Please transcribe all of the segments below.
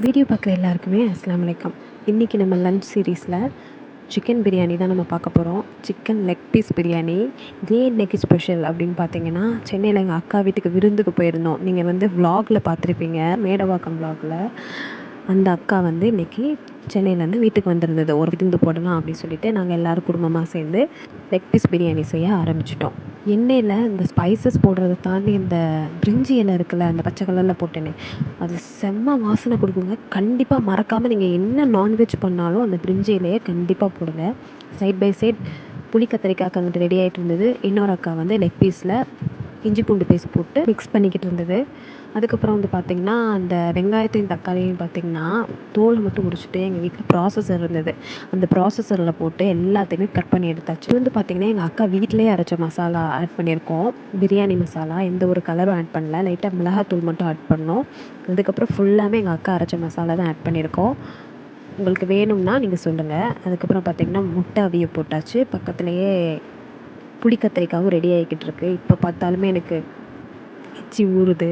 Video பார்க்குற எல்லாருக்குமே அஸ்ஸலாமு அலைக்கும். இன்றைக்கி நம்ம லன்ச் சீரீஸில் சிக்கன் பிரியாணி தான் நம்ம பார்க்க போகிறோம். Chicken leg piece biryani. இதே இன்றைக்கி ஸ்பெஷல் அப்படின்னு பார்த்தீங்கன்னா, சென்னையில் எங்கள் அக்கா வீட்டுக்கு விருந்துக்கு போயிருந்தோம். நீங்கள் விலாகில் பார்த்துருப்பீங்க, மேடவாக்கம் விலாகில். அந்த அக்கா இன்றைக்கி சென்னையிலேருந்து வீட்டுக்கு வந்திருந்தது. ஒரு விருந்து போடலாம் அப்படின்னு சொல்லிட்டு நாங்கள் எல்லோரும் குடும்பமாக சேர்ந்து லெக் பீஸ் பிரியாணி செய்ய ஆரம்பிச்சிட்டோம். எண்ணெயில் இந்த ஸ்பைசஸ் போடுறத தாண்டி இந்த பிரிஞ்சி இலை இருக்குல்ல, அந்த பச்சை கலரில் போட்டேனே, அது செம்ம வாசனை கொடுக்குங்க. கண்டிப்பாக மறக்காமல் நீங்கள் என்ன நான்வெஜ் பண்ணாலும் அந்த பிரிஞ்சி இலையை கண்டிப்பாக போடுங்க. சைட் பை சைட் புளி கத்திரிக்காய்க்கு அங்கிட்டு ரெடி ஆகிட்டு இருந்தது. இன்னொரு அக்கா லெக் பீஸில் இஞ்சி பூண்டு பேஸ்ட் போட்டு மிக்ஸ் பண்ணிக்கிட்டு இருந்தது. அதுக்கப்புறம் பார்த்திங்கன்னா, அந்த வெங்காயத்தையும் தக்காளியும் பார்த்திங்கன்னா தோல் மட்டும் உரிச்சிட்டு எங்கள் வீட்டில் ப்ராசஸர் இருந்தது. அந்த ப்ராசஸரில் போட்டு எல்லாத்தையுமே கட் பண்ணி எடுத்தாச்சு. பார்த்திங்கன்னா எங்கள் அக்கா வீட்டிலேயே அரைச்ச மசாலா ஆட் பண்ணியிருக்கோம். பிரியாணி மசாலா எந்த ஒரு கலரும் ஆட் பண்ணல. லைட்டாக மிளகாத்தூள் மட்டும் ஆட் பண்ணோம். அதுக்கப்புறம் ஃபுல்லாகவே எங்கள் அக்கா அரைச்ச மசாலா தான் ஆட் பண்ணியிருக்கோம். உங்களுக்கு வேணும்னா நீங்கள் சொல்லுங்கள். அதுக்கப்புறம் பார்த்திங்கன்னா முட்டை அவிய போட்டாச்சு. பக்கத்துலேயே புளி கத்திரிக்காயும் ரெடி ஆகிக்கிட்டு இருக்குது. இப்போ பார்த்தாலுமே எனக்கு எச்சி ஊறுது.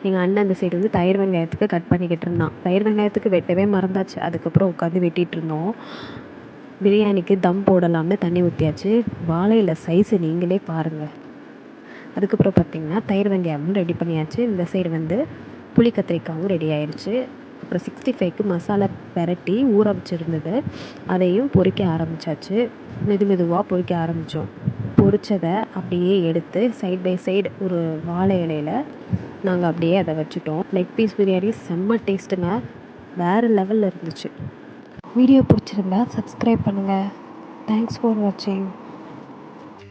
எங்கள் அண்ணன் அந்த சைடு தயிர் வெங்காயத்துக்கு கட் பண்ணிக்கிட்டு இருந்தான். தயிர் வெங்காயத்துக்கு வெட்டவே மறந்தாச்சு. அதுக்கப்புறம் உட்காந்து வெட்டிகிட்டு இருந்தோம். பிரியாணிக்கு தம் போடலாம்னு தண்ணி ஊற்றியாச்சு. வாழையில சைஸு நீங்களே பாருங்கள். அதுக்கப்புறம் பார்த்திங்கன்னா தயிர் வெங்காயமும் ரெடி பண்ணியாச்சு. இந்த சைடு புளி கத்திரிக்காயும் ரெடி ஆயிடுச்சு. அப்புறம் 65க்கு மசாலா பெரட்டி ஊற வச்சுருந்தது. அதையும் பொரிக்க ஆரம்பித்தாச்சு. மெதுவாக பொரிக்க ஆரம்பித்தோம். பொரிச்சதை அப்படியே எடுத்து சைட் பை சைடு ஒரு வாழை இலையில் நாங்கள் அப்படியே அதை வச்சுட்டோம். லெக் பீஸ் பிரியாணி செம்ம டேஸ்ட்டுங்க. வேறு லெவலில் இருந்துச்சு. வீடியோ பிடிச்சிருந்தா சப்ஸ்கிரைப் பண்ணுங்கள். தேங்க்ஸ் ஃபார் வாட்சிங்.